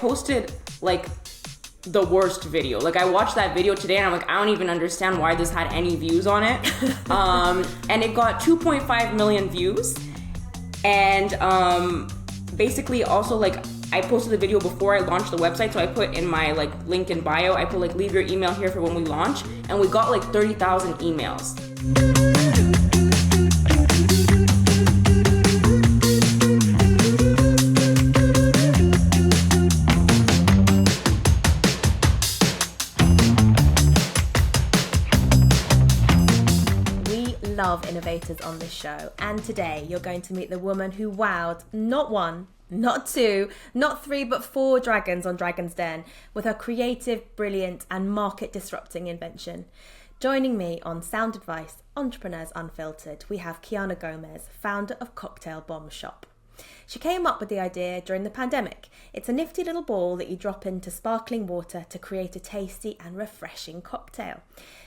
posted like the worst video. Like I watched that video today and I'm like, I don't even understand why this had any views on it. And it got 2.5 million views. And basically also like I posted the video before I launched the website, so I put in my like link in bio, I put like leave your email here for when we launch, and we got like 30,000 emails. Love innovators on this show, and today you're going to meet the woman who wowed not one, not two, not three, but 4 dragons on Dragon's Den with her creative, brilliant and market disrupting invention. Joining me on Sound Advice Entrepreneurs Unfiltered, we have Kiana Gomez, founder of Cocktail Bomb Shop. She came up with the idea during the pandemic. It's a nifty little ball that you drop into sparkling water to create a tasty and refreshing cocktail.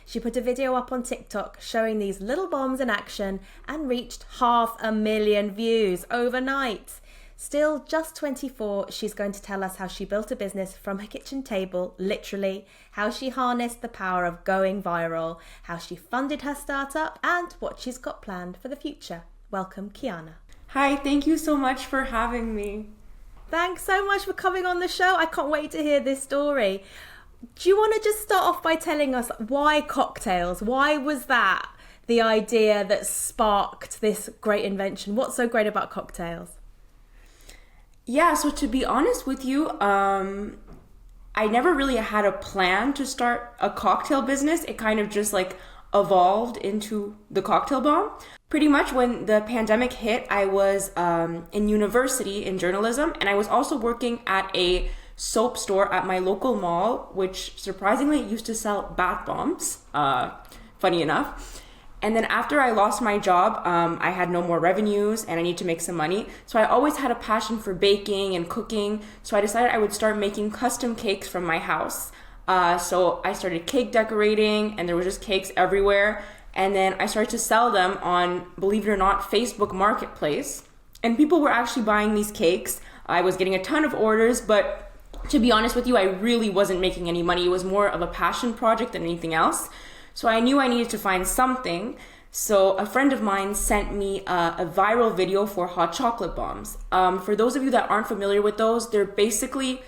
She put a video up on TikTok showing these little bombs in action and reached 500,000 views overnight. Still just 24, she's going to tell us how she built a business from her kitchen table, literally, how she harnessed the power of going viral, how she funded her startup, and what she's got planned for the future. Welcome, Kiana. Hi, thank you so much for having me. Thanks so much for coming on the show. I can't wait to hear this story. Do you want to just start off by telling us why cocktails? Why was that the idea that sparked this great invention? What's so great about cocktails? Yeah, so to be honest with you, I never really had a plan to start a cocktail business. It kind of just like evolved into the Cocktail Bomb. Pretty much when the pandemic hit, I was in university in journalism, and I was also working at a soap store at my local mall, which surprisingly used to sell bath bombs, funny enough. And then after I lost my job, I had no more revenues and I need to make some money. So I always had a passion for baking and cooking. So I decided I would start making custom cakes from my house. So I started cake decorating, and there was just cakes everywhere. And then I started to sell them on, believe it or not, Facebook Marketplace. And people were actually buying these cakes. I was getting a ton of orders, but to be honest with you, I really wasn't making any money. It was more of a passion project than anything else. So I knew I needed to find something. So a friend of mine sent me a viral video for hot chocolate bombs. For those of you that aren't familiar with those, they're basically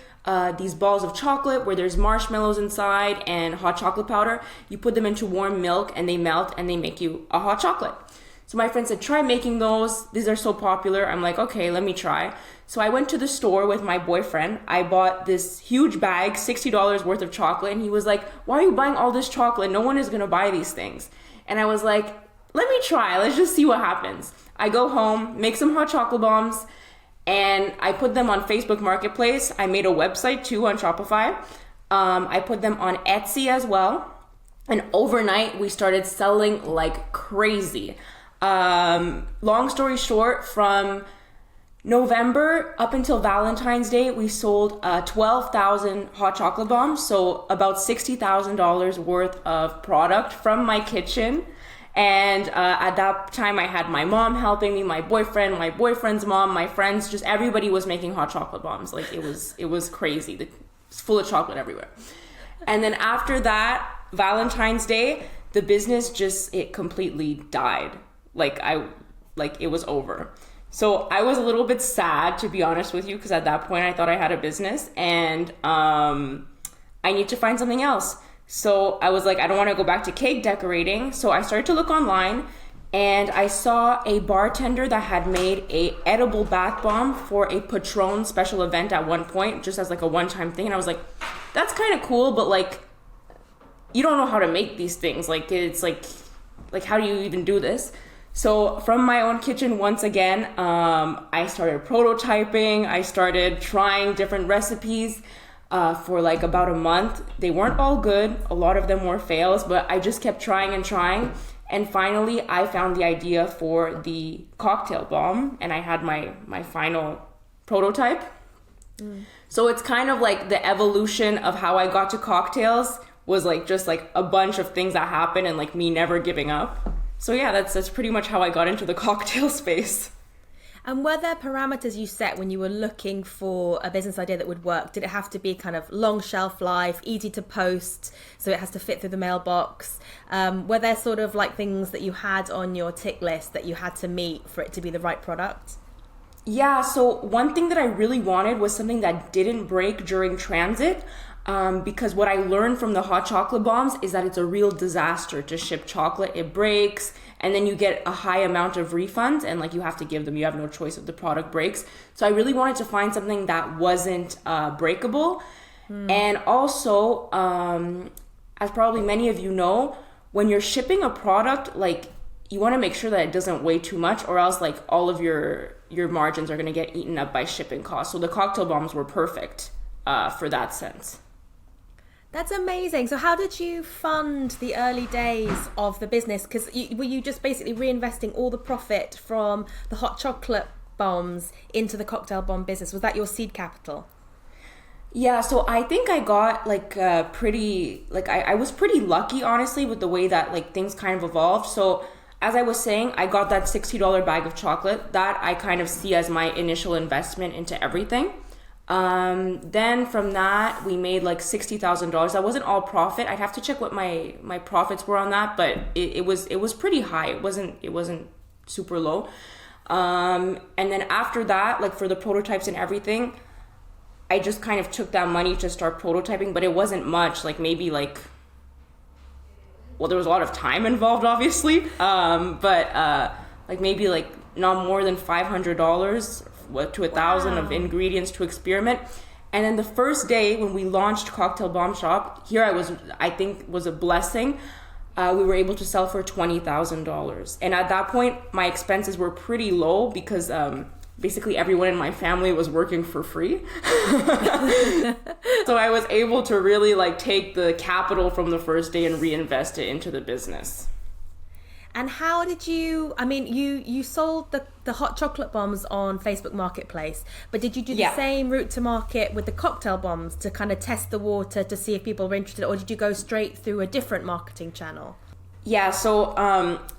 these balls of chocolate where there's marshmallows inside and hot chocolate powder. You put them into warm milk and they melt and they make you a hot chocolate. So my friend said, try making those. These are so popular. I'm like, okay, let me try. So I went to the store with my boyfriend. I bought this huge bag, $60 worth of chocolate. And he was like, why are you buying all this chocolate? No one is going to buy these things. And I was like, let me try. Let's just see what happens. I go home, make some hot chocolate bombs, and I put them on Facebook Marketplace. I made a website too on Shopify. I put them on Etsy as well. And overnight, we started selling like crazy. Long story short, from November up until Valentine's Day, we sold 12,000 hot chocolate bombs. So about $60,000 worth of product from my kitchen. And at that time, I had my mom helping me, my boyfriend's mom, my friends, just everybody was making hot chocolate bombs. Like it was crazy. It's full of chocolate everywhere. And then after that, Valentine's Day, the business it completely died. It was over. So I was a little bit sad, to be honest with you, because at that point I thought I had a business and I need to find something else. So I was like, I don't want to go back to cake decorating. So I started to look online and I saw a bartender that had made a edible bath bomb for a Patron special event at one point, just as like a one-time thing. And I was like, that's kind of cool, but like, you don't know how to make these things. Like, it's like how do you even do this? So from my own kitchen, once again, I started prototyping. I started trying different recipes. For like about a month. They weren't all good. A lot of them were fails, but I just kept trying and trying. And finally, I found the idea for the cocktail bomb and I had my final prototype. So it's kind of like the evolution of how I got to cocktails was like just like a bunch of things that happened and like me never giving up. So yeah, that's pretty much how I got into the cocktail space. And were there parameters you set when you were looking for a business idea that would work? Did it have to be kind of long shelf life, easy to post, so it has to fit through the mailbox? Were there sort of like things that you had on your tick list that you had to meet for it to be the right product? Yeah, so one thing that I really wanted was something that didn't break during transit. Because what I learned from the hot chocolate bombs is that it's a real disaster to ship chocolate. It breaks, and then you get a high amount of refunds, and like you have to give them. You have no choice if the product breaks. So I really wanted to find something that wasn't breakable. And also, as probably many of you know, when you're shipping a product, like you want to make sure that it doesn't weigh too much, or else like all of your margins are going to get eaten up by shipping costs. So the cocktail bombs were perfect for that sense. That's amazing. So how did you fund the early days of the business? Because were you just basically reinvesting all the profit from the hot chocolate bombs into the cocktail bomb business? Was that your seed capital? Yeah, so I think I got like I was pretty lucky, honestly, with the way that like things kind of evolved. So as I was saying, I got that $60 bag of chocolate that I kind of see as my initial investment into everything. Then from that, we made like $60,000. That wasn't all profit. I'd have to check what my profits were on that, but it was pretty high. It wasn't super low. And then after that, like for the prototypes and everything, I just kind of took that money to start prototyping, but it wasn't much, like maybe like, well, there was a lot of time involved, obviously. But like maybe like not more than $500 to $1,000 of ingredients to experiment. And then the first day when we launched Cocktail Bomb Shop, I think was a blessing. We were able to sell for $20,000. And at that point, my expenses were pretty low because basically everyone in my family was working for free. So I was able to really like take the capital from the first day and reinvest it into the business. And how did you, I mean, you sold the hot chocolate bombs on Facebook Marketplace, but did you do the same route to market with the cocktail bombs to kind of test the water to see if people were interested, or did you go straight through a different marketing channel? Yeah, so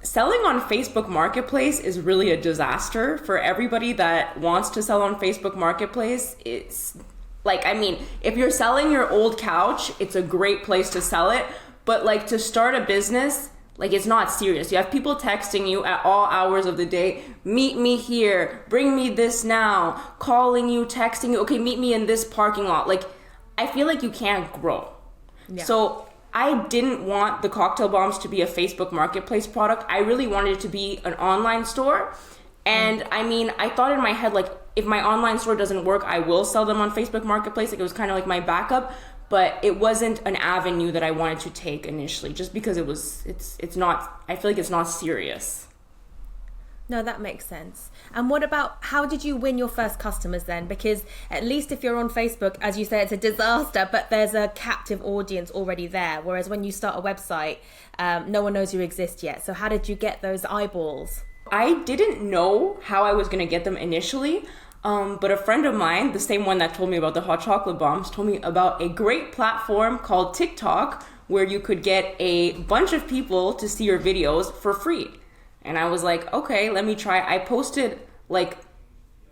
selling on Facebook Marketplace is really a disaster for everybody that wants to sell on Facebook Marketplace. It's like, I mean, if you're selling your old couch, it's a great place to sell it, but like to start a business, like it's not serious. You have people texting you at all hours of the day, meet me here, bring me this now, calling you, texting you, okay, meet me in this parking lot. Like, I feel like you can't grow. Yeah. So I didn't want the cocktail bombs to be a Facebook Marketplace product. I really wanted it to be an online store. And I mean, I thought in my head, like, if my online store doesn't work, I will sell them on Facebook Marketplace. Like, it was kind of like my backup. But it wasn't an avenue that I wanted to take initially, just because it's not, I feel like it's not serious. No, that makes sense. And what about, how did you win your first customers then? Because at least if you're on Facebook, as you say, it's a disaster, but there's a captive audience already there. Whereas when you start a website, no one knows you exist yet. So how did you get those eyeballs? I didn't know how I was going to get them initially. But a friend of mine, the same one that told me about the hot chocolate bombs, told me about a great platform called TikTok where you could get a bunch of people to see your videos for free. And I was like, okay, let me try. I posted like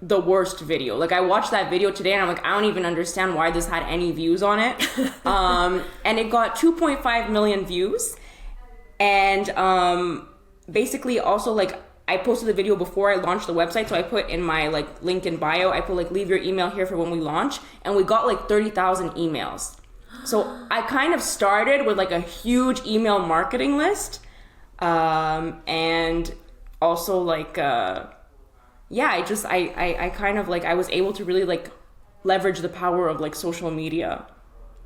the worst video. Like, I watched that video today and I'm like, I don't even understand why this had any views on it. And it got 2.5 million views. And basically also like, I posted the video before I launched the website, so I put in my like link in bio, I put like leave your email here for when we launch, and we got like 30,000 emails. So I kind of started with like a huge email marketing list, and also like I kind of like I was able to really like leverage the power of like social media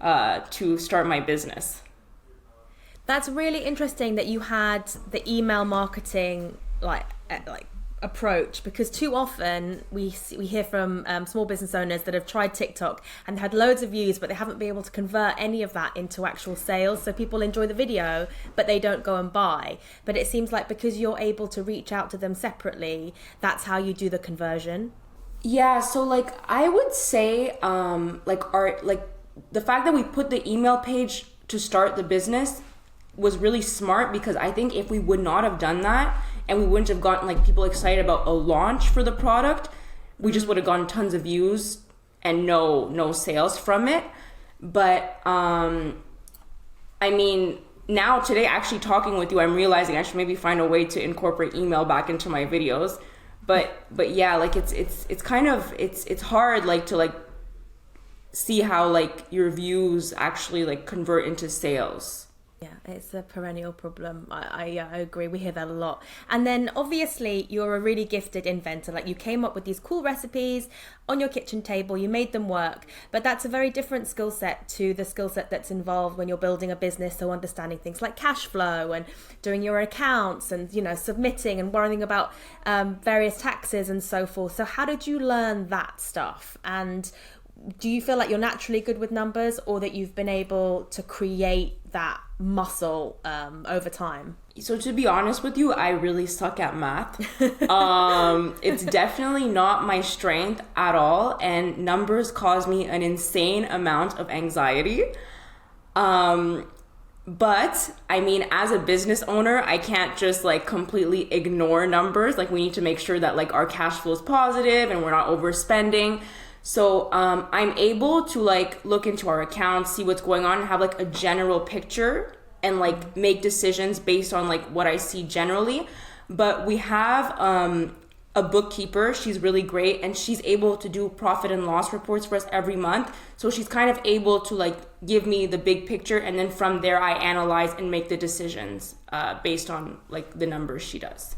to start my business. That's really interesting that you had the email marketing like approach, because too often we hear from small business owners that have tried TikTok and had loads of views, but they haven't been able to convert any of that into actual sales. So people enjoy the video, but they don't go and buy. But it seems like because you're able to reach out to them separately, that's how you do the conversion. Yeah, so like I would say the fact that we put the email page to start the business was really smart, because I think if we would not have done that, and we wouldn't have gotten like people excited about a launch for the product. We just would have gotten tons of views and no sales from it. But I mean, now today actually talking with you, I'm realizing I should maybe find a way to incorporate email back into my videos. But yeah, like it's kind of it's hard like to like see how like your views actually like convert into sales. Yeah, it's a perennial problem. I agree. We hear that a lot. And then obviously you're a really gifted inventor. Like you came up with these cool recipes on your kitchen table, you made them work, but that's a very different skill set to the skill set that's involved when you're building a business. So understanding things like cash flow and doing your accounts and, you know, submitting and worrying about various taxes and so forth. So how did you learn that stuff? And do you feel like you're naturally good with numbers, or that you've been able to create that muscle over time? So to be honest with you, I really suck at math. It's definitely not my strength at all, and numbers cause me an insane amount of anxiety. But I mean, as a business owner, I can't just like completely ignore numbers. Like we need to make sure that like our cash flow is positive and we're not overspending. So I'm able to like look into our accounts, see what's going on, and have like a general picture and like make decisions based on like what I see generally. But we have a bookkeeper. She's really great, and she's able to do profit and loss reports for us every month. So she's kind of able to like give me the big picture, and then from there I analyze and make the decisions based on like the numbers she does.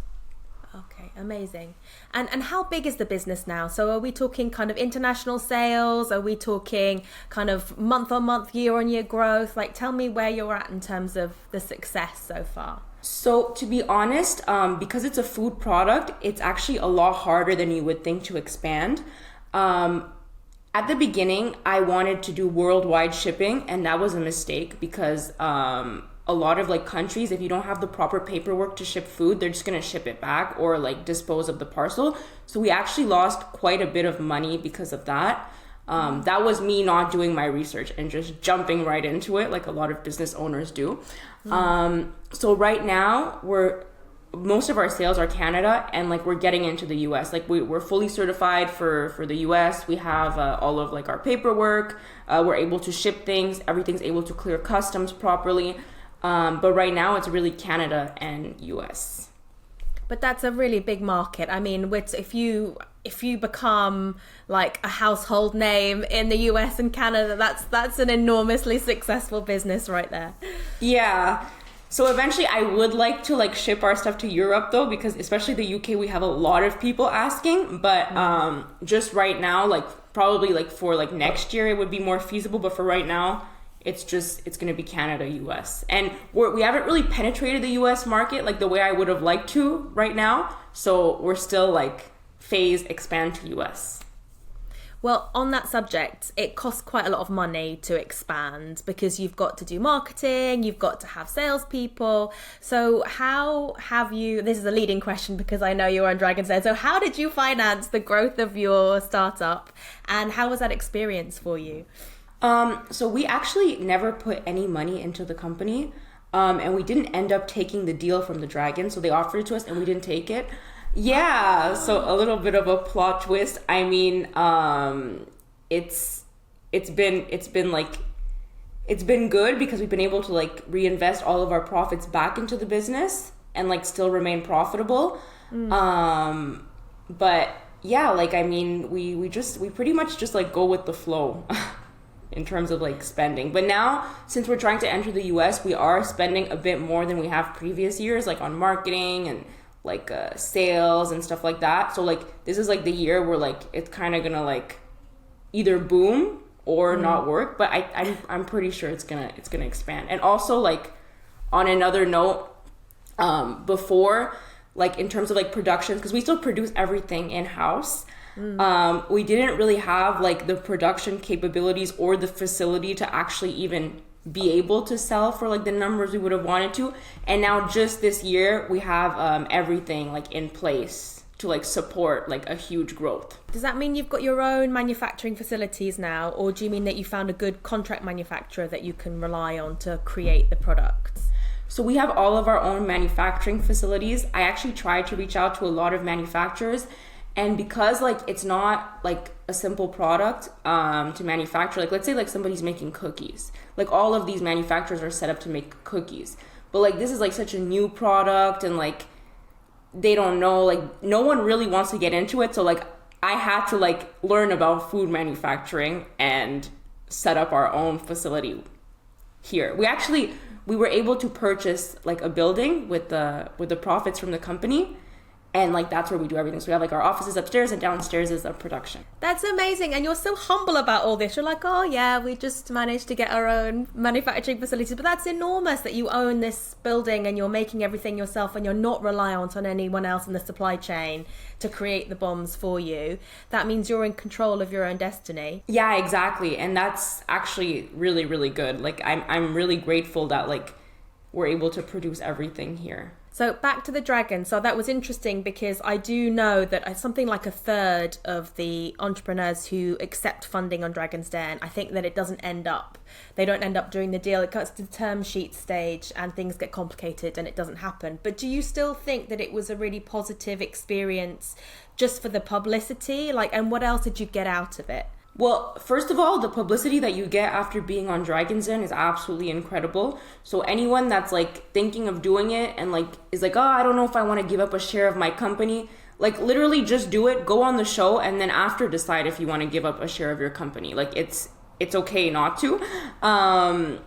Okay, amazing. And how big is the business now? So are we talking kind of international sales? Are we talking kind of month on month, year on year growth? Like tell me where you're at in terms of the success so far. So to be honest, because it's a food product, it's actually a lot harder than you would think to expand. At the beginning, I wanted to do worldwide shipping, and that was a mistake because a lot of like countries, if you don't have the proper paperwork to ship food, they're just gonna ship it back or like dispose of the parcel. So we actually lost quite a bit of money because of that. That was me not doing my research and just jumping right into it like a lot of business owners do. So right now most of our sales are Canada, and like we're getting into the US. Like we're fully certified for the US. We have all of like our paperwork. We're able to ship things. Everything's able to clear customs properly. But right now it's really Canada and US. But that's a really big market. I mean, if you become like a household name in the US and Canada, that's an enormously successful business right there. Yeah. So eventually I would like to like ship our stuff to Europe though, because especially the UK, we have a lot of people asking, but just right now, like probably like for like next year it would be more feasible, but for right now it's going to be Canada, US. And we haven't really penetrated the US market like the way I would have liked to right now. So we're still like phase expand to US. Well, on that subject, it costs quite a lot of money to expand because you've got to do marketing, you've got to have salespeople. So how have you, this is a leading question because I know you're on Dragon's Den. So how did you finance the growth of your startup, and how was that experience for you? So we actually never put any money into the company, and we didn't end up taking the deal from the Dragon. So they offered it to us and we didn't take it. Yeah, so a little bit of a plot twist. I mean, it's been good because we've been able to like reinvest all of our profits back into the business and like still remain profitable. But yeah, like I mean, we pretty much just like go with the flow. In terms of like spending. But now, since we're trying to enter the US, we are spending a bit more than we have previous years, like on marketing and like sales and stuff like that. So like this is like the year where like it's kind of gonna like either boom or not work. But I'm pretty sure it's gonna expand. And also like on another note, before like in terms of like productions, because we still produce everything in-house. We didn't really have like the production capabilities or the facility to actually even be able to sell for like the numbers we would have wanted to. And now just this year we have everything like in place to like support like a huge growth. Does that mean you've got your own manufacturing facilities now, or do you mean that you found a good contract manufacturer that you can rely on to create the products? So we have all of our own manufacturing facilities. I actually tried to reach out to a lot of manufacturers, and because like it's not like a simple product to manufacture, like let's say like somebody's making cookies, like all of these manufacturers are set up to make cookies, but like this is like such a new product, and like they don't know, like no one really wants to get into it. So like I had to like learn about food manufacturing and set up our own facility here. We were able to purchase like a building with the profits from the company, and like that's where we do everything. So we have like our offices upstairs, and downstairs is the production. That's amazing. And you're so humble about all this. You're like, oh yeah, we just managed to get our own manufacturing facilities. But that's enormous that you own this building and you're making everything yourself, and you're not reliant on anyone else in the supply chain to create the bombs for you. That means you're in control of your own destiny. Yeah, exactly. And that's actually really, really good. Like I'm really grateful that like we're able to produce everything here. So back to the Dragon. So that was interesting because I do know that something like a third of the entrepreneurs who accept funding on Dragon's Den, I think that they don't end up doing the deal. It cuts to the term sheet stage and things get complicated and it doesn't happen. But do you still think that it was a really positive experience just for the publicity? Like, and what else did you get out of it? Well, first of all, the publicity that you get after being on Dragon's Den is absolutely incredible. So anyone that's like thinking of doing it and like is like, oh, I don't know if I want to give up a share of my company, like literally just do it, go on the show, and then after decide if you want to give up a share of your company. Like it's okay not to.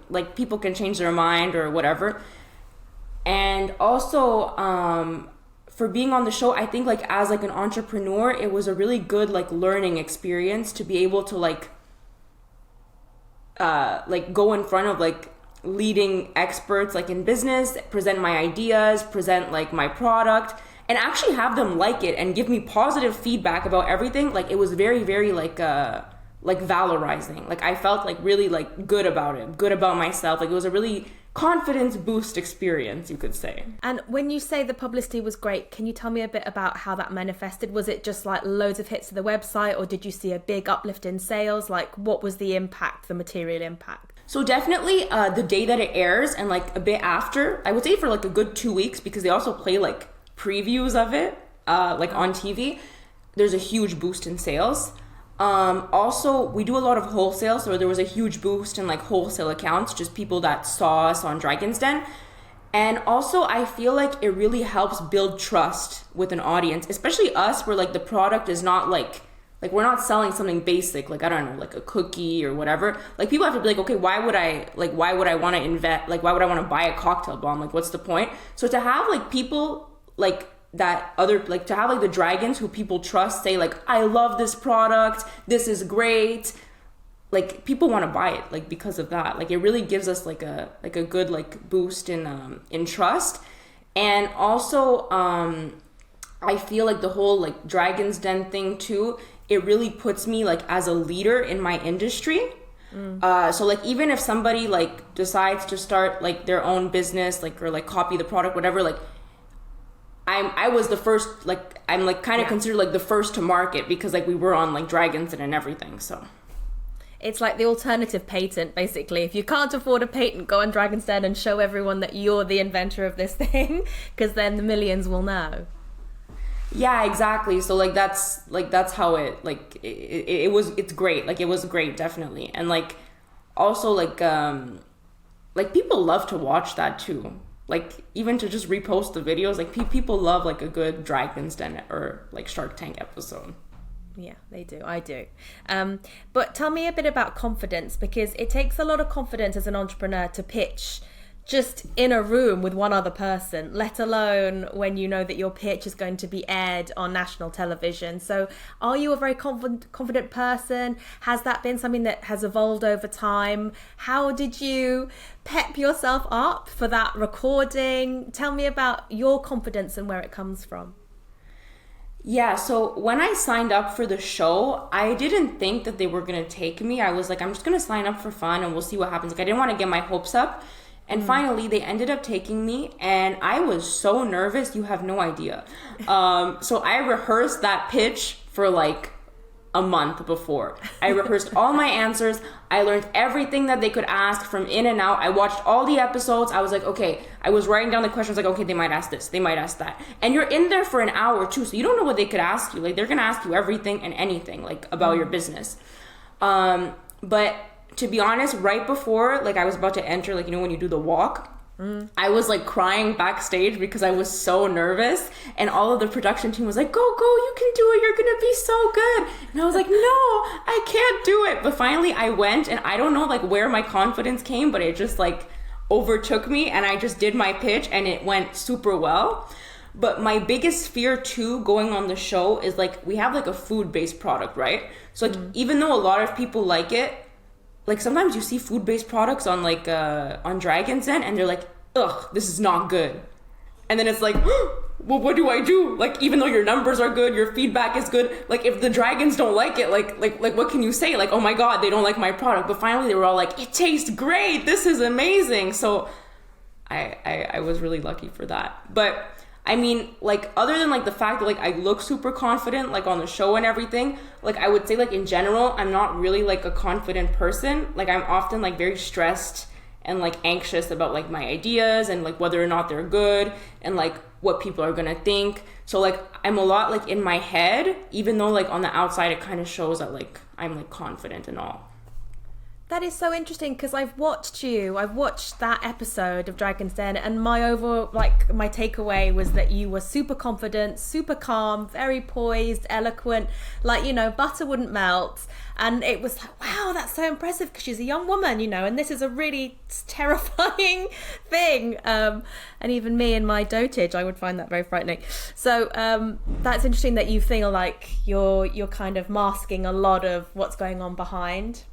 Like people can change their mind or whatever. And also, for being on the show, I think like as like an entrepreneur, it was a really good like learning experience to be able to like go in front of like leading experts like in business, present my ideas, present like my product, and actually have them like it and give me positive feedback about everything. Like it was very, very like valorizing. Like I felt like really like good about it, good about myself. Like it was a really confidence boost experience, you could say. And when you say the publicity was great, can you tell me a bit about how that manifested? Was it just like loads of hits to the website, or did you see a big uplift in sales? Like what was the impact, the material impact? So definitely the day that it airs and like a bit after, I would say for like a good 2 weeks, because they also play like previews of it like on TV, there's a huge boost in sales. Also, we do a lot of wholesale, so there was a huge boost in like wholesale accounts, just people that saw us on Dragon's Den. And also, I feel like it really helps build trust with an audience, especially us, where like the product is not like we're not selling something basic, like I don't know, like a cookie or whatever. Like people have to be like, okay, why would I want to invest? Like why would I want to buy a cocktail bomb? Like what's the point? So to have like people like that other, like to have like the dragons who people trust say like, I love this product, this is great, like people want to buy it like because of that. Like it really gives us like a good like boost in trust. And also I feel like the whole like Dragon's Den thing too, it really puts me like as a leader in my industry. So like even if somebody like decides to start like their own business, like or like copy the product, whatever, like I was the first, like I'm like kind of considered like the first to market because like we were on like Dragon's Den and everything. So it's like the alternative patent, basically. If you can't afford a patent, go on Dragon's Den and show everyone that you're the inventor of this thing, because then the millions will know. Yeah, exactly. So like that's how it like it's great. Like it was great, definitely. And like also like people love to watch that too. Like even to just repost the videos, like people love like a good Dragon's Den or like Shark Tank episode. Yeah, they do. I do. But tell me a bit about confidence, because it takes a lot of confidence as an entrepreneur to pitch just in a room with one other person, let alone when you know that your pitch is going to be aired on national television. So are you a very confident person? Has that been something that has evolved over time? How did you pep yourself up for that recording? Tell me about your confidence and where it comes from. Yeah, so when I signed up for the show, I didn't think that they were going to take me. I was like, I'm just going to sign up for fun and we'll see what happens. Like I didn't want to get my hopes up. And finally, they ended up taking me, and I was so nervous, you have no idea. So I rehearsed that pitch for like a month before. I rehearsed all my answers. I learned everything that they could ask from in and out. I watched all the episodes. I was like, okay, I was writing down the questions like, okay, they might ask this, they might ask that. And you're in there for an hour too, so you don't know what they could ask you. Like, they're gonna ask you everything and anything, like, about your business. But to be honest, right before, like, I was about to enter, like, you know, when you do the walk, I was like crying backstage because I was so nervous, and all of the production team was like, go, you can do it, you're gonna be so good. And I was like, no, I can't do it. But finally I went, and I don't know like where my confidence came, but it just like overtook me, and I just did my pitch and it went super well. But my biggest fear too going on the show is like, we have like a food-based product, right? So like, even though a lot of people like it, like sometimes you see food-based products on like on Dragon's Den, and they're like, ugh, this is not good. And then it's like, well, what do I do? Like, even though your numbers are good, your feedback is good, like if the dragons don't like it, like what can you say? Like, oh my God, they don't like my product. But finally they were all like, it tastes great, this is amazing. So I was really lucky for that. But I mean, like, other than like the fact that like I look super confident like on the show and everything, like I would say like in general, I'm not really like a confident person. Like, I'm often like very stressed and like anxious about like my ideas and like whether or not they're good and like what people are gonna think. So like I'm a lot like in my head, even though like on the outside it kind of shows that like I'm like confident and all. That is so interesting, because I've watched that episode of Dragon's Den, and my takeaway was that you were super confident, super calm, very poised, eloquent, like, you know, butter wouldn't melt. And it was like, wow, that's so impressive, because she's a young woman, you know, and this is a really terrifying thing. And even me in my dotage, I would find that very frightening. So that's interesting that you feel like you're kind of masking a lot of what's going on behind.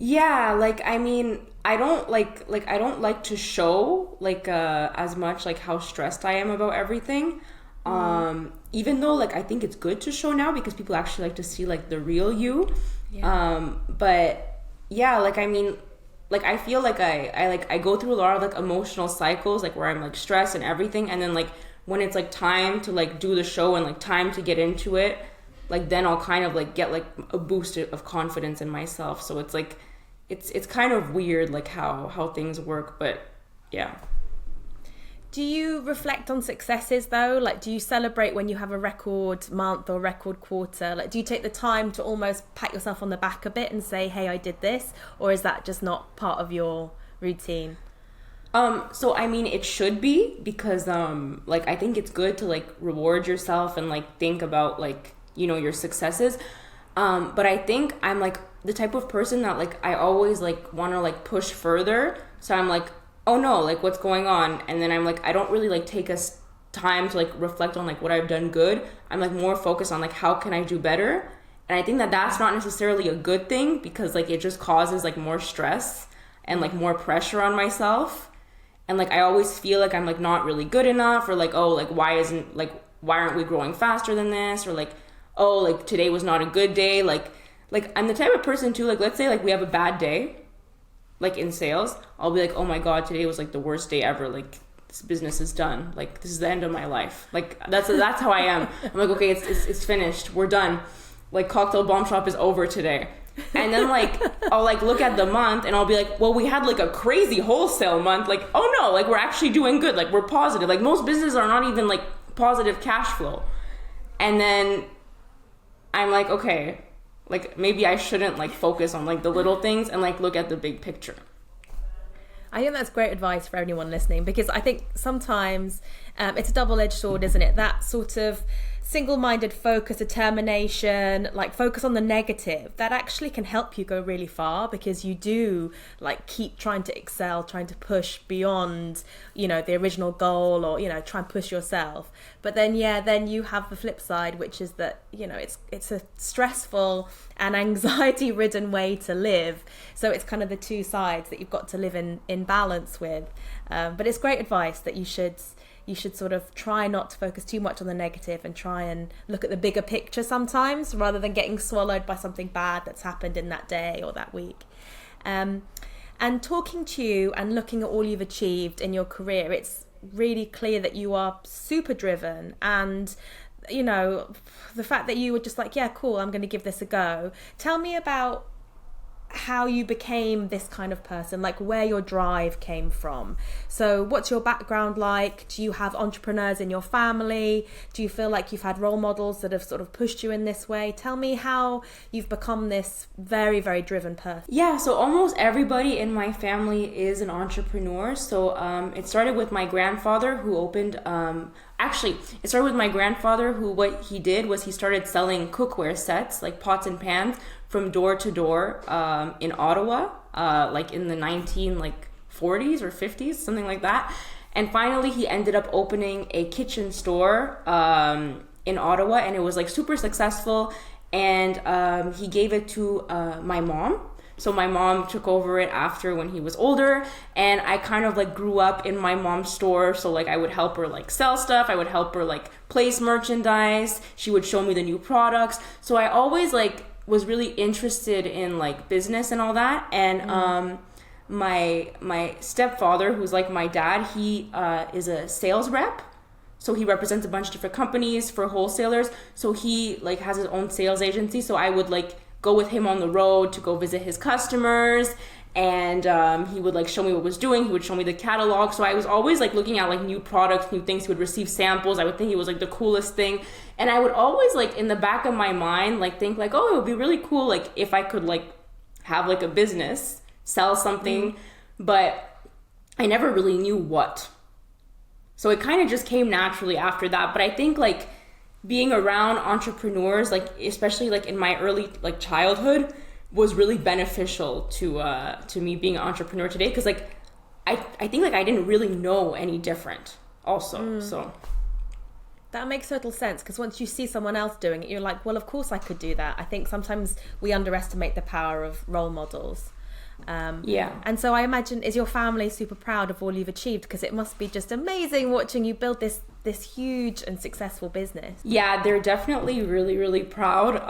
Yeah, like, I mean, I don't like I don't like to show like as much like how stressed I am about everything. Even though like I think it's good to show now because people actually like to see like the real you. Yeah. But yeah, like, I mean, like I feel like I go through a lot of like emotional cycles, like where I'm like stressed and everything, and then like when it's like time to like do the show and like time to get into it, like then I'll kind of like get like a boost of confidence in myself. So it's like it's kind of weird like how things work, but yeah. Do you reflect on successes though? Like, do you celebrate when you have a record month or record quarter? Like, do you take the time to almost pat yourself on the back a bit and say, hey, I did this? Or is that just not part of your routine? So I mean, it should be, because like I think it's good to like reward yourself and like think about like, you know, your successes. But I think I'm like the type of person that like I always like want to like push further. So I'm like, oh no, like what's going on? And then I'm like, I don't really like take time to like reflect on like what I've done good. I'm like more focused on like how can I do better? And I think that that's not necessarily a good thing, because like it just causes like more stress and like more pressure on myself. And like I always feel like I'm like not really good enough, or like, oh, like why aren't we growing faster than this? Or like, oh, like today was not a good day. Like I'm the type of person too, like let's say like we have a bad day, like in sales, I'll be like, oh my God, today was like the worst day ever. Like this business is done. Like this is the end of my life. Like that's how I am. I'm like, okay, it's finished. We're done. Like Cocktail Bomb Shop is over today. And then like I'll like look at the month and I'll be like, well, we had like a crazy wholesale month. Like, oh no, like we're actually doing good. Like we're positive. Like most businesses are not even like positive cash flow. And then I'm like, okay, like maybe I shouldn't like focus on like the little things and like look at the big picture. I think that's great advice for anyone listening, because I think sometimes it's a double-edged sword, isn't it? That sort of single-minded focus, determination, like focus on the negative, that actually can help you go really far, because you do like keep trying to excel, trying to push beyond, you know, the original goal, or, you know, try and push yourself. But then, yeah, then you have the flip side, which is that, you know, it's a stressful and anxiety ridden way to live. So it's kind of the two sides that you've got to live in balance with. But it's great advice that you should sort of try not to focus too much on the negative and try and look at the bigger picture sometimes, rather than getting swallowed by something bad that's happened in that day or that week. And talking to you and looking at all you've achieved in your career, it's really clear that you are super driven, and you know, the fact that you were just like, yeah, cool, I'm going to give this a go. Tell me about how you became this kind of person, like where your drive came from. So what's your background like? Do you have entrepreneurs in your family? Do you feel like you've had role models that have sort of pushed you in this way? Tell me how you've become this very, very driven person. Yeah, so almost everybody in my family is an entrepreneur. So it started with my grandfather who opened, it started with my grandfather who, what he did was he started selling cookware sets, like pots and pans, from door to door in Ottawa, like in the 40s or 50s, something like that. And finally, he ended up opening a kitchen store in Ottawa, and it was like super successful. And he gave it to my mom. So my mom took over it after when he was older, and I kind of like grew up in my mom's store. So like I would help her like sell stuff. I would help her like place merchandise. She would show me the new products. So I always like was really interested in like business and all that. And my stepfather, who's like my dad, he is a sales rep. So he represents a bunch of different companies for wholesalers. So he like has his own sales agency. So I would like go with him on the road to go visit his customers, and he would like show me what was doing. He would show me the catalog. So I was always like looking at like new products, new things. He would receive samples. I would think it was like the coolest thing. And I would always like in the back of my mind like think like, oh, it would be really cool like if I could like have like a business, sell something, but I never really knew what. So it kind of just came naturally after that. But I think like being around entrepreneurs, like especially like in my early like childhood, was really beneficial to me being an entrepreneur today, because like I think like I didn't really know any different also. So that makes total sense, because once you see someone else doing it, you're like, well, of course I could do that. I think sometimes we underestimate the power of role models. And so I imagine, is your family super proud of all you've achieved? Because it must be just amazing watching you build this huge and successful business. Yeah, they're definitely really, really proud.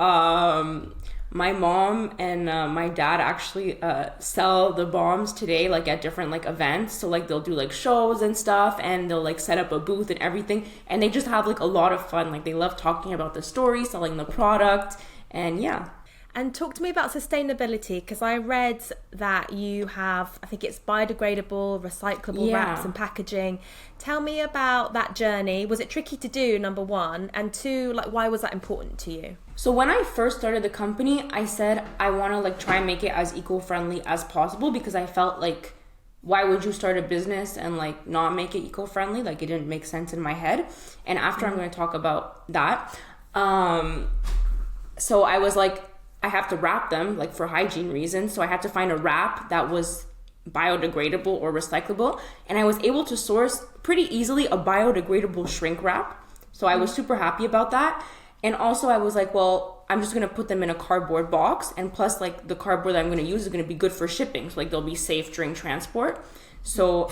My mom and my dad actually sell the bombs today, like at different like events. So like they'll do like shows and stuff, and they'll like set up a booth and everything. And they just have like a lot of fun. Like they love talking about the story, selling the product, and yeah. And talk to me about sustainability, because I read that you have, I think it's biodegradable, recyclable wraps and packaging. Tell me about that journey. Was it tricky to do, number one? And two, like, why was that important to you? So when I first started the company, I said I want to like try and make it as eco-friendly as possible, because I felt like, why would you start a business and like not make it eco-friendly? Like it didn't make sense in my head. And after I'm going to talk about that. So I was like, I have to wrap them like for hygiene reasons. So I had to find a wrap that was biodegradable or recyclable. And I was able to source pretty easily a biodegradable shrink wrap. So I was super happy about that. And also I was like, well, I'm just going to put them in a cardboard box. And plus like the cardboard that I'm going to use is going to be good for shipping. So like they'll be safe during transport. So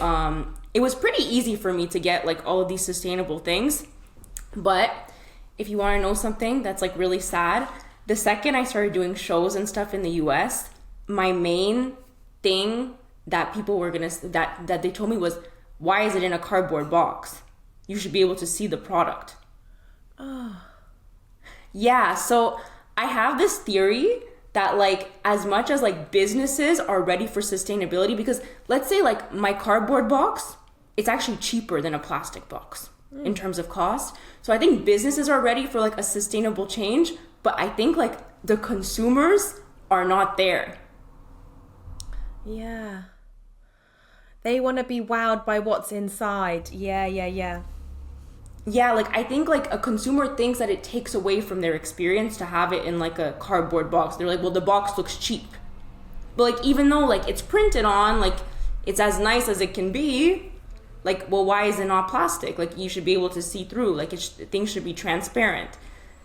it was pretty easy for me to get like all of these sustainable things. But if you want to know something that's like really sad, the second I started doing shows and stuff in the US, my main thing that people were that they told me was, why is it in a cardboard box? You should be able to see the product. Oh. Yeah, so I have this theory that like as much as like businesses are ready for sustainability, because let's say like my cardboard box, it's actually cheaper than a plastic box in terms of cost. So I think businesses are ready for like a sustainable change, but I think like the consumers are not there. Yeah. They want to be wowed by what's inside. Yeah. Yeah, like I think like a consumer thinks that it takes away from their experience to have it in like a cardboard box. They're like, well, the box looks cheap. But like even though like it's printed on, like it's as nice as it can be, like, well, why is it not plastic? Like you should be able to see through, like things should be transparent.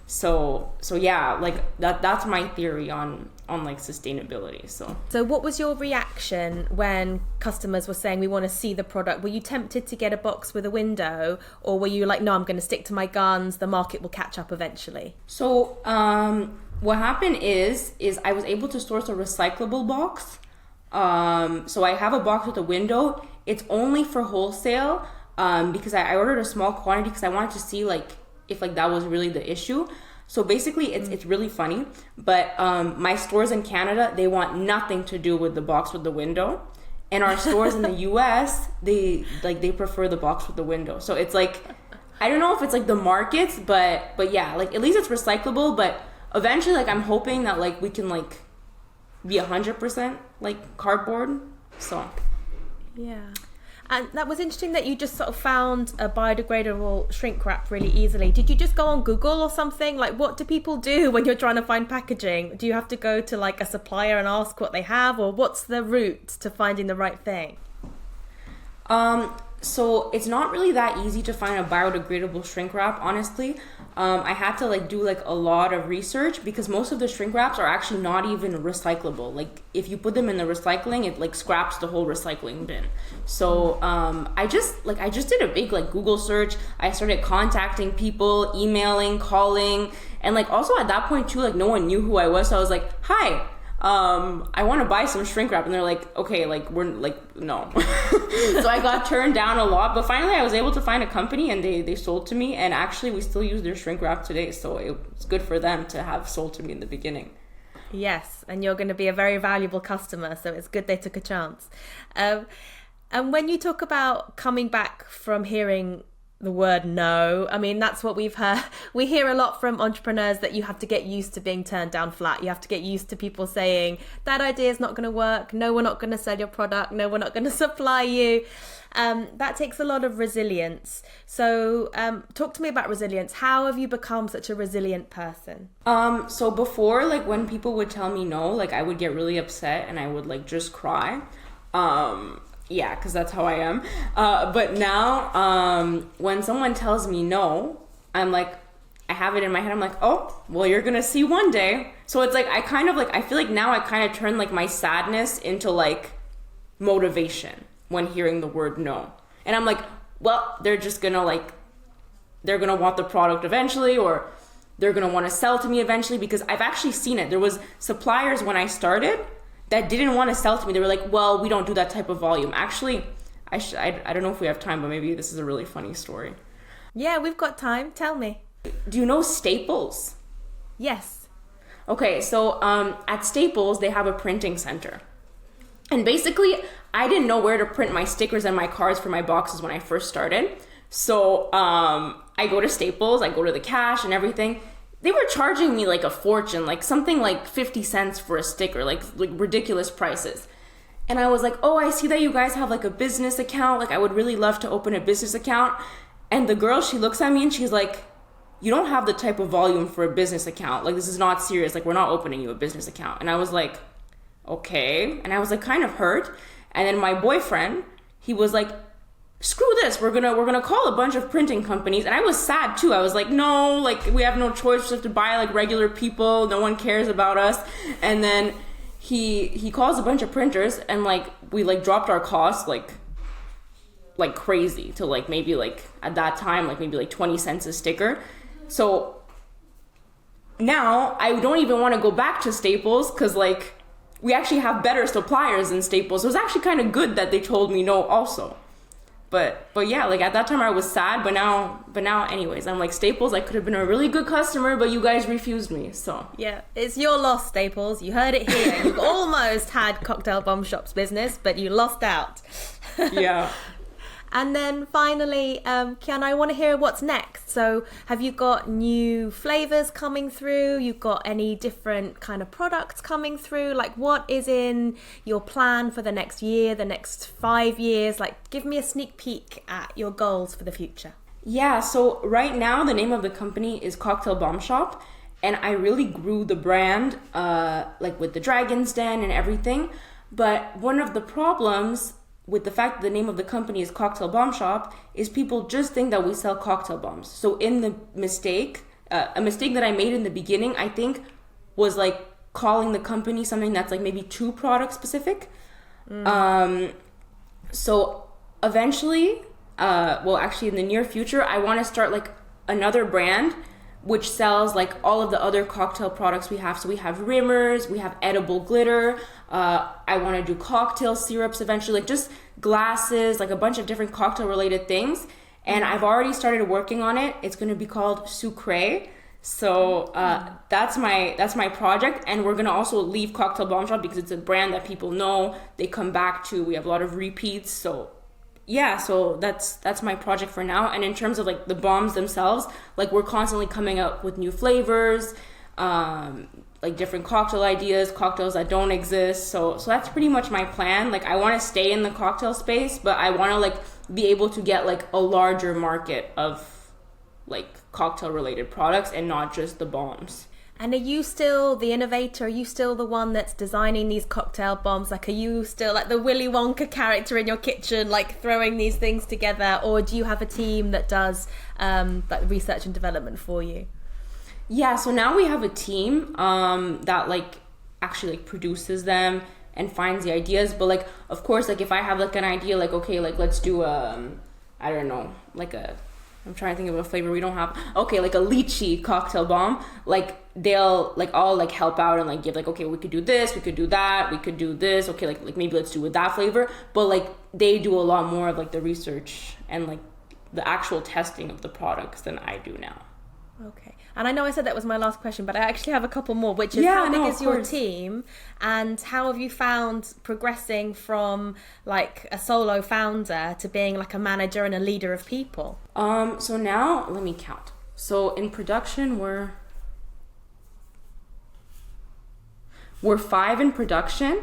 So yeah, like that's my theory on like sustainability. So what was your reaction when customers were saying we want to see the product? Were you tempted to get a box with a window, or were you like, no, I'm going to stick to my guns, the market will catch up eventually? So what happened is I was able to source a recyclable box. So I have a box with a window. It's only for wholesale because I ordered a small quantity because I wanted to see like if like that was really the issue. So basically it's really funny, but my stores in Canada, they want nothing to do with the box with the window. And our stores in the US, they prefer the box with the window. So it's like, I don't know if it's like the markets, but yeah, like at least it's recyclable. But eventually, like I'm hoping that like we can like be 100% like cardboard. So yeah. And that was interesting that you just sort of found a biodegradable shrink wrap really easily. Did you just go on Google or something? Like, what do people do when you're trying to find packaging? Do you have to go to like a supplier and ask what they have, or what's the route to finding the right thing? So it's not really that easy to find a biodegradable shrink wrap, honestly. I had to like do like a lot of research because most of the shrink wraps are actually not even recyclable. Like if you put them in the recycling, it like scraps the whole recycling bin. So I just did a big like Google search. I started contacting people, emailing, calling, and like also at that point too, like no one knew who I was. So I was like, hi, I want to buy some shrink wrap. And they're like, okay, like we're like, no. So I got turned down a lot, but finally I was able to find a company and they sold to me, and actually we still use their shrink wrap today. So it's good for them to have sold to me in the beginning. Yes, and you're going to be a very valuable customer, so it's good they took a chance. And when you talk about coming back from hearing the word no, I mean, that's what we've heard. We hear a lot from entrepreneurs that you have to get used to being turned down flat. You have to get used to people saying, that idea is not going to work. No, we're not going to sell your product. No, we're not going to supply you. That takes a lot of resilience. So talk to me about resilience. How have you become such a resilient person? So before, like when people would tell me no, like I would get really upset and I would like just cry. Yeah, because that's how I am. But now, when someone tells me no, I'm like, I have it in my head. I'm like, oh, well, you're going to see one day. So it's like, I feel like now I kind of turn like my sadness into like motivation when hearing the word no. And I'm like, well, they're just going to like, they're going to want the product eventually, or they're going to want to sell to me eventually, because I've actually seen it. There was suppliers when I started that didn't want to sell to me. They were like, well, we don't do that type of volume. Actually, I don't know if we have time, but maybe this is a really funny story. Yeah, we've got time. Tell me. Do you know Staples? Yes. Okay, so at Staples, they have a printing center. And basically, I didn't know where to print my stickers and my cards for my boxes when I first started. So I go to Staples, I go to the cash and everything. They were charging me like a fortune, like something like 50 cents for a sticker, like ridiculous prices. And I was like, oh, I see that you guys have like a business account. Like I would really love to open a business account. And the girl, she looks at me and she's like, you don't have the type of volume for a business account. Like this is not serious. Like we're not opening you a business account. And I was like, okay. And I was like kind of hurt. And then my boyfriend, he was like, screw this, we're gonna call a bunch of printing companies. And I was sad too. I was like, no, like we have no choice, we have to buy like regular people, no one cares about us. And then he calls a bunch of printers, and like we like dropped our costs like crazy to like maybe like at that time like maybe like 20 cents a sticker. So now I don't even want to go back to Staples because like we actually have better suppliers than Staples. So it was actually kind of good that they told me no also. But yeah, like at that time I was sad, but now anyways, I'm like, Staples, I could have been a really good customer, but you guys refused me, so. Yeah, it's your loss, Staples. You heard it here. You almost had Cocktail Bomb Shop's business, but you lost out. Yeah. And then finally, Kiana, I want to hear what's next. So have you got new flavors coming through? You've got any different kind of products coming through? Like what is in your plan for the next year, the next 5 years? Like give me a sneak peek at your goals for the future. Yeah, so right now the name of the company is Cocktail Bomb Shop, and I really grew the brand like with the Dragon's Den and everything. But one of the problems with the fact that the name of the company is Cocktail Bomb Shop is people just think that we sell cocktail bombs. So in the mistake, a mistake that I made in the beginning, I think, was like calling the company something that's like maybe too product specific. So eventually, well actually in the near future, I want to start like another brand which sells like all of the other cocktail products we have. So we have rimmers, we have edible glitter, I want to do cocktail syrups eventually, like just glasses, like a bunch of different cocktail related things. And I've already started working on it. It's going to be called Sucre. So that's my project, and we're gonna also leave Cocktail Bomb Shop because it's a brand that people know, they come back to. We have a lot of repeats, so yeah. So that's my project for now. And in terms of like the bombs themselves, like we're constantly coming up with new flavors, like different cocktail ideas, cocktails that don't exist. So that's pretty much my plan. Like I want to stay in the cocktail space, but I want to like be able to get like a larger market of like cocktail related products and not just the bombs. And are you still the innovator? Are you still the one that's designing these cocktail bombs? Like, are you still like the Willy Wonka character in your kitchen, like throwing these things together? Or do you have a team that does like research and development for you? Yeah, so now we have a team that like actually like produces them and finds the ideas. But like, of course, like if I have like an idea, like, okay, like let's do I don't know, like I'm trying to think of a flavor we don't have. Okay, like a lychee cocktail bomb. Like they'll like all like help out and like give like, okay, we could do this, we could do that, we could do this. Okay, like maybe let's do with that flavor. But like they do a lot more of like the research and like the actual testing of the products than I do now. Okay. And I know I said that was my last question, but I actually have a couple more, which is how big is your team, and how have you found progressing from like a solo founder to being like a manager and a leader of people? So now let me count. So in production we're 5 in production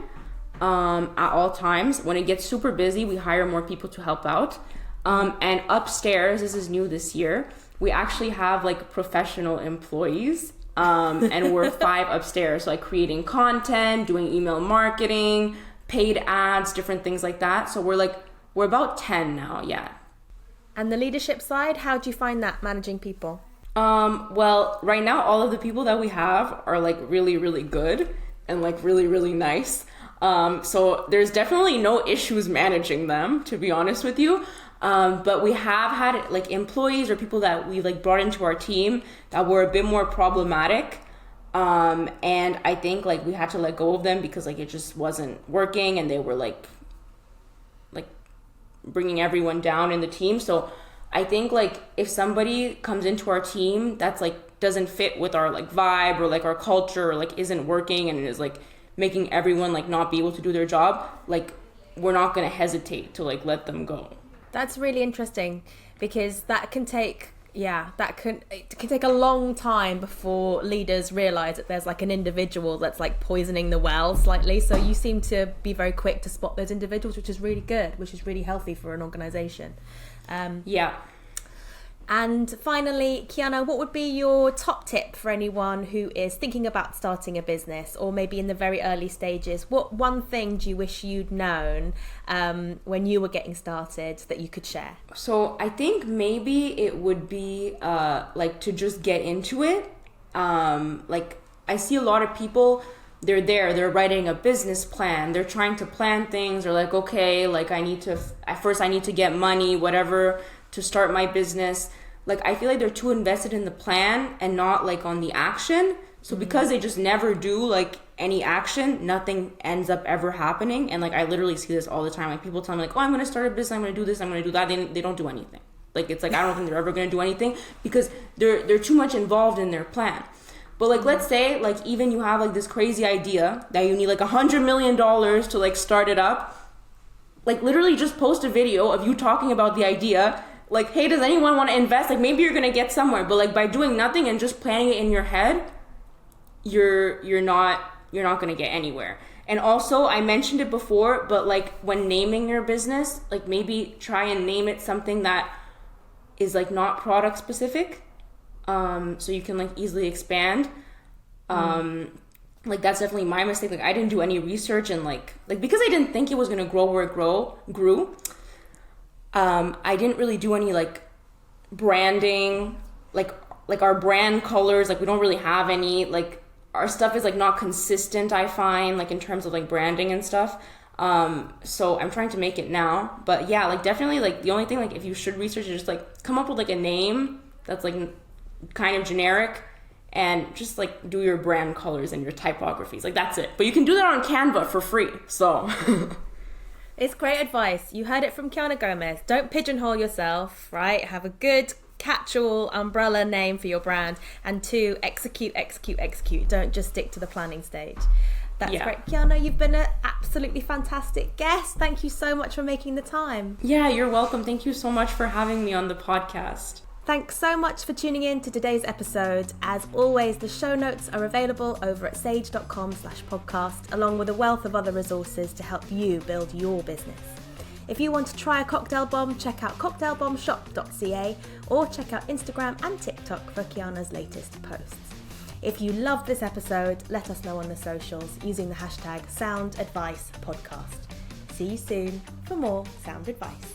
at all times. When it gets super busy, we hire more people to help out. And upstairs, this is new this year, we actually have like professional employees, and we're 5 upstairs, so like creating content, doing email marketing, paid ads, different things like that. So we're about 10 now, yeah. And the leadership side, how do you find that, managing people? Well, right now all of the people that we have are like really, really good and like really, really nice. So there's definitely no issues managing them, to be honest with you. But we have had like employees or people that we like brought into our team that were a bit more problematic. And I think like we had to let go of them because like it just wasn't working, and they were like bringing everyone down in the team. So I think like if somebody comes into our team that's like doesn't fit with our like vibe or like our culture or like isn't working and is like making everyone like not be able to do their job, like we're not going to hesitate to like let them go. That's really interesting, because that can take it can take a long time before leaders realize that there's like an individual that's like poisoning the well slightly. So you seem to be very quick to spot those individuals, which is really good, which is really healthy for an organization. Yeah. And finally, Kiana, what would be your top tip for anyone who is thinking about starting a business, or maybe in the very early stages? What one thing do you wish you'd known when you were getting started that you could share? So I think maybe it would be like to just get into it. Like I see a lot of people, they're writing a business plan, they're trying to plan things, they're like, okay, like I need to get money, whatever, to start my business. Like I feel like they're too invested in the plan and not like on the action. So because they just never do like any action, nothing ends up ever happening. And like I literally see this all the time. Like people tell me like, oh, I'm gonna start a business, I'm gonna do this, I'm gonna do that. They don't do anything. Like it's like I don't think they're ever gonna do anything because they're too much involved in their plan. But like let's say like even you have like this crazy idea that you need like $100 million to like start it up. Like literally just post a video of you talking about the idea. Like, hey, does anyone want to invest? Like maybe you're gonna get somewhere, but like by doing nothing and just planning it in your head, you're not gonna get anywhere. And also I mentioned it before, but like when naming your business, like maybe try and name it something that is like not product specific, so you can like easily expand. Like that's definitely my mistake. Like I didn't do any research, and like because I didn't think it was gonna grow where it grew. I didn't really do any like branding, like our brand colors, like we don't really have any, like our stuff is like not consistent, I find, like in terms of like branding and stuff. So I'm trying to make it now, but yeah, like definitely like the only thing like if you should research is just like come up with like a name that's like kind of generic and just like do your brand colors and your typographies, like that's it. But you can do that on Canva for free, so It's great advice. You heard it from Kiana Gomez. Don't pigeonhole yourself, right? Have a good catch-all umbrella name for your brand. And 2, execute. Don't just stick to the planning stage. That's great. Kiana, you've been an absolutely fantastic guest. Thank you so much for making the time. Yeah, you're welcome. Thank you so much for having me on the podcast. Thanks so much for tuning in to today's episode. As always, the show notes are available over at sage.com/podcast, along with a wealth of other resources to help you build your business. If you want to try a cocktail bomb, check out cocktailbombshop.ca or check out Instagram and TikTok for Kiana's latest posts. If you loved this episode, let us know on the socials using the hashtag SoundAdvicePodcast. See you soon for more Sound Advice.